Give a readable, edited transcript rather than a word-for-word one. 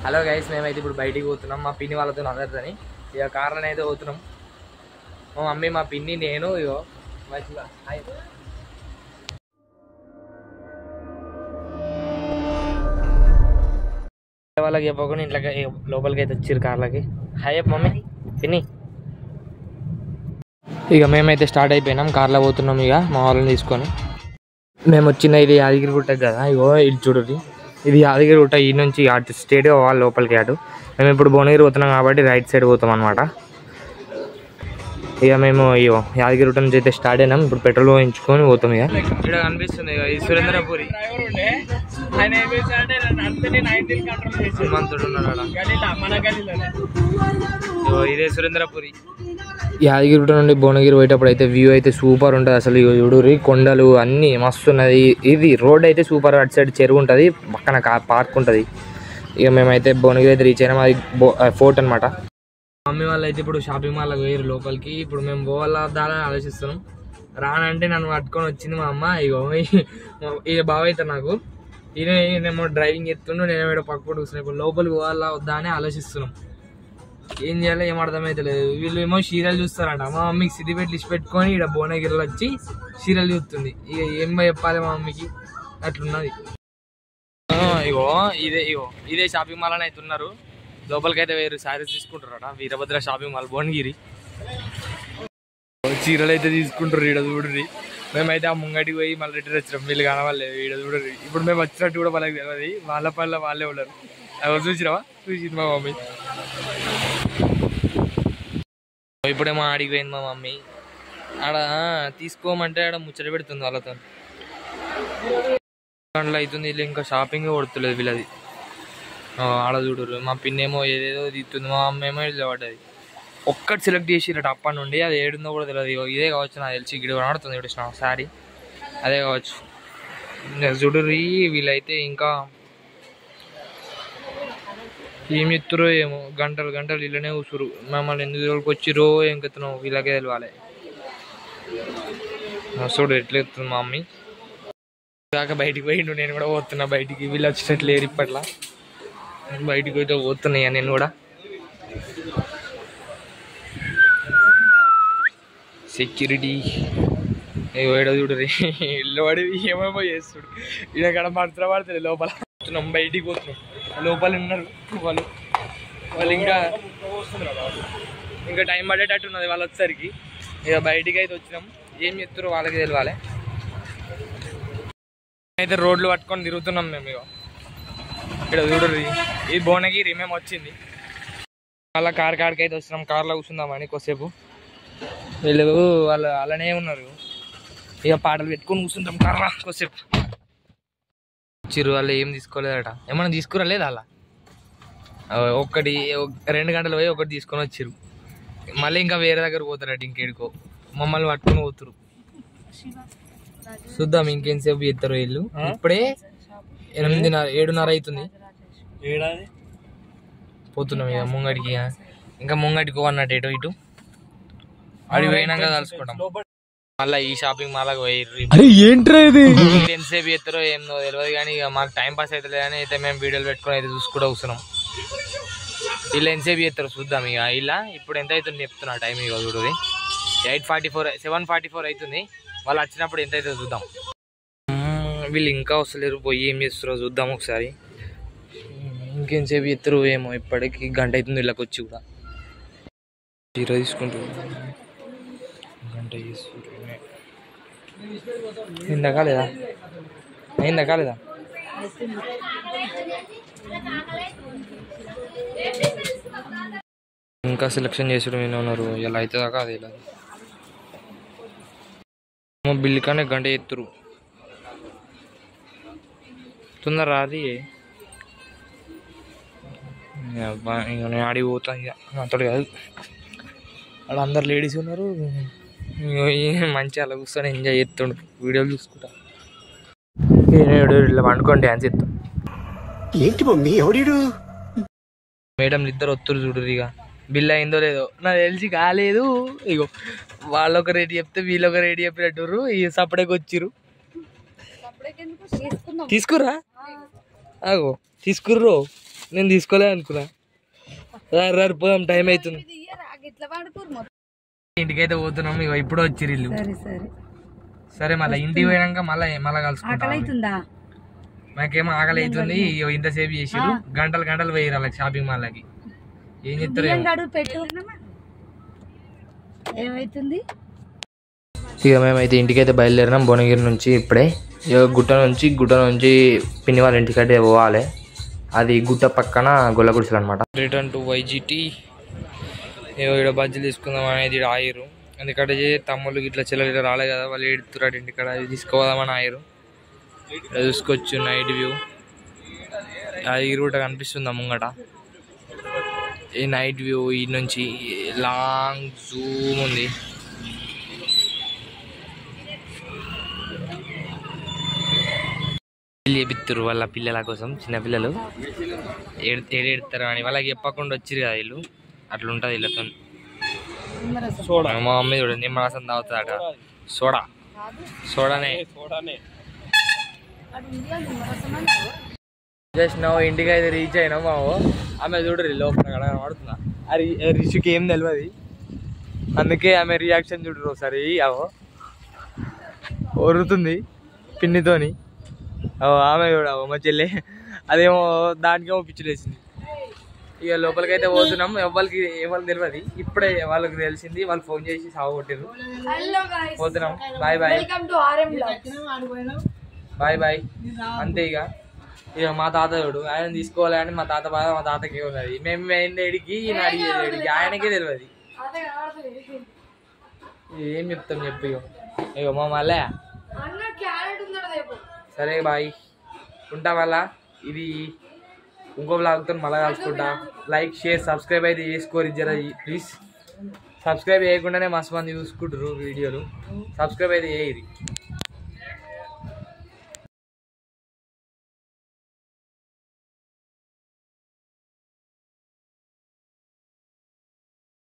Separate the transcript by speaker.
Speaker 1: Hello guys, మేమైతే ఇప్పుడు బయటికి పోతున్నాం మా పిన్ని వాళ్ళతో అందరితోని. ఇక కార్లో అయితే పోతున్నాం. మా మమ్మీ, మా పిన్ని, నేను. ఇగో మంచిగా వాళ్ళకి చెప్పకుండా ఇంట్లోకి లోపలికి అయితే వచ్చారు కార్లకి. హాయ్ మమ్మీ, పిన్ని. ఇక మేమైతే స్టార్ట్ అయిపోయినాం, కార్లో పోతున్నాం. ఇక మా వాళ్ళని తీసుకొని మేము వచ్చిన ఇది యాదగిరిగుట్ట కదా. ఇగో ఇది చూడండి, ఇది యాదగిరిగుట్ట. ఈ నుంచి అటు స్టేట్ పోవాలి లోపలికి. అటు మేము ఇప్పుడు భువనగిరి పోతున్నాం కాబట్టి రైట్ సైడ్ పోతాం అనమాట. ఇక మేము ఇగో యాదగిరిగుట్ట నుంచి అయితే స్టార్ట్ అయినాం. ఇప్పుడు పెట్రోల్ పోయించుకొని పోతాం. ఇక ఇక్కడ కనిపిస్తుంది ఇక ఈ సురేంద్రపురి హనుమంతుడు ఉన్నాడు. ఇదే సురేంద్రపురి. యాదగిరిగుట్ట నుండి భువనగిరి పోయేటప్పుడు అయితే వ్యూ అయితే సూపర్ ఉంటుంది అసలు. చూడుర్రి, కొండలు అన్నీ మస్తు ఉన్నది. ఇది రోడ్ అయితే సూపర్. అటు సైడ్ చెరువు ఉంటుంది, పక్కన పార్క్ ఉంటుంది. ఇక మేమైతే భువనగిరి అయితే రీచ్ అయినాం. అది ఫోర్ట్ అనమాట. మమ్మీ వాళ్ళు అయితే ఇప్పుడు షాపింగ్ మాల్కి పోయారు లోపలికి. ఇప్పుడు మేము పోవాలా దాని ఆలోచిస్తున్నాం. రానంటే నన్ను పట్టుకొని వచ్చింది మా అమ్మ. ఇగో ఇక బావ అవుతారు నాకు. ఈయనేమో డ్రైవింగ్ ఎత్తుండు, నేను ఏమో పక్కన కూర్చున్నాను. ఇప్పుడు లోపలికి పోవాలా వద్దా అని ఆలోచిస్తున్నాం. ఏం చేయాలో ఏం అర్థమైతే లేదు. వీళ్ళు ఏమో సీరియల్ చూస్తారంట. మా మమ్మీకి సిద్దిపేట లిస్ట్ పెట్టుకొని ఇక్కడ భువనగిరిలో వచ్చి సీరియల్ చూస్తుంది. ఇక ఏం చెప్పాలి మా మమ్మీకి, అట్లున్నది. ఇదే షాపింగ్ మాల్ అని అయితే ఉన్నారు. లోపలికి అయితే వేరు శారీస్ తీసుకుంటారట. Veerabhadra shopping mall Bhuvanagiri. చీరలు అయితే తీసుకుంటారు. ఈడ చూడరి, మేమైతే ఆ ముంగటికి పోయి మళ్ళీ రిటర్న్ వచ్చినాం. వీళ్ళు కానవాళ్ళు ఈడ చూడరి. ఇప్పుడు మేము వచ్చినట్టు కూడా వాళ్ళకి తెలియదు. వాళ్ళ పనుల వాళ్ళే ఉన్నారు. అవి చూసినావా? చూసింది మా మమ్మీ. ఇప్పుడేమో ఆడికి పోయింది మా మమ్మీ. ఆడ తీసుకోమంటే ఆడ ముచ్చట పెడుతుంది వాళ్ళతో. గంటలు అవుతుంది, వీళ్ళు ఇంకా షాపింగ్ కొడుతులేదు వీళ్ళది. ఆడ చూడరు. మా పిన్నేమో ఏదేదో తీస్తుంది, మా అమ్మ ఏమో ఇట్లా పడ్డది. ఒక్కటి సెలెక్ట్ చేసిరట అప్పటి నుండి. అది ఏడుందో కూడా తెలియదు. ఇదే కావచ్చు నాకు తెలిసి. గిడి కనబడుతుంది చూసిన శారీ, అదే కావచ్చు. చూడరు. వీళ్ళైతే ఇంకా ఏం చెప్తారో ఏమో, గంటలు గంటలు ఇళ్ళనే కూర్చురు. మమ్మల్ని ఎందుకు రోజులకి వచ్చిరో ఏం కత్తున్నావు వీళ్ళకే తెలియాలి. చూడు ఎట్లా ఎత్తుంది మా మమ్మీ. కాక బయటికి పోయిండు, నేను కూడా పోతున్నా బయటికి. వీళ్ళు వచ్చినట్లు లేరు ఇప్పట్లా. బయటికి పోతే పోతున్నాయా నేను కూడా. సెక్యూరిటీ ఏడో చూడరు. ఇల్లు పడి ఏమేమో చేస్తుడు. ఇక్కడ కడ మంత్ర పడుతుంది లోపల. బయటికి పోతున్నాం, లోపల ఉన్నారు వాళ్ళు. ఇంకా టైం పడేటట్టు ఉన్నది వాళ్ళు వచ్చేసరికి. ఇక బయటికి అయితే వచ్చినాం. ఏం చెప్తారో వాళ్ళకి తెలియాలి. అయితే రోడ్లు పట్టుకొని తిరుగుతున్నాం మేము. ఇక ఇక్కడ చూడరు, ఈ భువనగిరి మేము వచ్చింది. మళ్ళీ కాడికి అయితే వస్తున్నాం. కార్లో కూర్చుందామని కొద్దిసేపు. వీళ్ళు వాళ్ళు అలానే ఉన్నారు. ఇక పాటలు పెట్టుకొని కూర్చుంటాం కార్లో కొద్దిసేపు. చిరు వాళ్ళు ఏం తీసుకోలేదట. ఏమన్నా తీసుకురాలేదు అలా. ఒక్కటి 2 గంటలు పోయి ఒకటి తీసుకొని వచ్చిర్రు. మళ్ళీ ఇంకా వేరే దగ్గర పోతారట, ఇంకేడుకో. మమ్మల్ని పట్టుకొని పోతురు. చూద్దాం ఇంకేంసేపు చేస్తారు వీళ్ళు. ఇప్పుడే 7:30 అవుతుంది. పోతున్నాం ఇక ముంగడికి. ఇంకా ముంగడికి అన్నట్టు ఎటు ఇటు అడిగి పోయినాక కలుసుకుంటాం. మళ్ళీ ఈ షాపింగ్ మాల్కి పోయి ఎంతసేపు చేస్తారో ఏమో తెలియదు. కానీ ఇక మాకు టైం పాస్ అవుతుంది కానీ అయితే మేము వీడియోలు పెట్టుకొని అయితే చూసుకుంటూ వస్తున్నాం. వీళ్ళు ఎంతసేపు చేస్తారో చూద్దాం. ఇక ఇలా ఇప్పుడు ఎంత అవుతుంది చెప్తున్నా టైం. ఇక చూడది 7:44 అవుతుంది. వాళ్ళు వచ్చినప్పుడు ఎంత అవుతుందో చూద్దాం. వీళ్ళు ఇంకా వస్తలేరు. పోయి ఏం చేస్తారో చూద్దాం ఒకసారి. ఇంకెంతసేపు చేస్తారో ఏమో. ఇప్పటికి గంట అవుతుంది వీళ్ళకి వచ్చి కూడా. చీర తీసుకుంటారు, గంట చేస్తారు. అయిందా కాలేదా? ఇంకా సెలెక్షన్ చేసుడు మీద ఉన్నారు. ఇలా అవుతుందా కాదు. ఇలా బిల్లు కానీ గంట ఎత్తురు. తొందర అది నేను ఆడికి పోతా. ఇక అతడు కాదు, అక్కడ అందరు లేడీస్ ఉన్నారు. మంచిగా అలా కూర్చొని ఎంజాయ్ చేస్తుండ్రు, వీడియోలు చూసుకుంటా. ఇట్లా పండుకొని డ్యాన్స్ చేస్తాం. ఏంటి మమ్మీ ఎవడు? మేడం ఇద్దరు ఒత్తురు చూడరు. ఇక బిల్ అయిందో లేదో నాకు తెలిసి కాలేదు. ఇగో వాళ్ళొక రేటు చెప్తే వీళ్ళొక రేటు చెప్పినట్టు ఈ సపడేకి వచ్చిర్రు. తీసుకుర్రా? అగో తీసుకుర్రు. నేను తీసుకోలే అనుకున్నా. రారు పోదాం, టైం అవుతుంది. ఇంటికైతే పోతున్నాం. ఇక ఇప్పుడు వచ్చిర్రు ఇల్లు. సరే మళ్ళీ ఇంటికి పోయినాక మళ్ళీ కలుసుకుంటా. నాకేమో ఆకలి అవుతుంది. ఇంతసేపు చేసిరు, గంటలు పోయిరు వాళ్ళకి షాపింగ్ మాల్కి. ఏం చెప్తారు ఇక మేమైతే ఇంటికైతే బయలుదేరినాం భువనగిరి నుంచి. ఇప్పుడే గుట్ట నుంచి పిన్ని వాళ్ళ ఇంటికైతే పోవాలి. అది గుట్ట పక్కన గొల్లగుడిసెలు అనమాట. Return to YGT. ఇక్కడ బజ్జీలు తీసుకుందాం అనేది ఇక్కడ ఆయిరు. ఎందుకంటే తమ్ముళ్ళు ఇట్లా చెల్లెలు ఇట్లా రాలే కదా, వాళ్ళు ఏడుతురాడు ఇంటికాడ. తీసుకోదామని ఆయిరు. చూసుకోవచ్చు నైట్ వ్యూ. అది రూట కనిపిస్తుందా ముంగట. ఈ నైట్ వ్యూ ఈ నుంచి లాంగ్ జూమ్ ఉంది. చేపిస్తారు వాళ్ళ పిల్లల కోసం, చిన్నపిల్లలు ఏడెడతారు అని వాళ్ళకి చెప్పకుండా వచ్చిరు కదా వీళ్ళు. అట్లా ఉంటుంది వీళ్ళతో. మా మమ్మీ చూడండి నిమ్మరసం తాగుతుందట. సోడానే. జస్ట్ నో ఇంటికి అయితే రీచ్ అయినా మావో. ఆమె చూడరు లోపల కనబడుతుందా. రిషుకి ఏం తెలియదు, అందుకే ఆమె రియాక్షన్ చూడరు ఒకసారి. అవో ఒరుతుంది పిన్నితోని. ఆమె చూడవు మా చెల్లి, అదేమో దానికేమో పిచ్చులు వేసింది. ఇక లోపలికైతే పోతున్నాం. ఎవరికి తెలియదు, ఇప్పుడే వాళ్ళకి తెలిసింది. వాళ్ళు ఫోన్ చేసి సాగు కొట్టారు. పోతున్నాం. బాయ్. అంతే. ఇక మా తాత చూడు, ఆయన తీసుకోవాలి అని మా తాత బాధ మా తాతకి ఉన్నది. మేము ఏంటికి ఈయన అడిగేది ఆయనకే తెలియదు. ఏం చెప్తాం చెప్పు. ఇక మా మళ్ళా సరే బాయ్ ఉంటా. మళ్ళా ఇది ఇంకో బ్లాగ్తో మళ్ళీ కలుసుకుంటా. లైక్ షేర్ సబ్స్క్రైబ్ అయితే చేసుకోరు జర ప్లీజ్. సబ్స్క్రైబ్ చేయకుండానే మస్తు మంది చూసుకుంటారు వీడియోలు. సబ్స్క్రైబ్ అయితే చేయరు.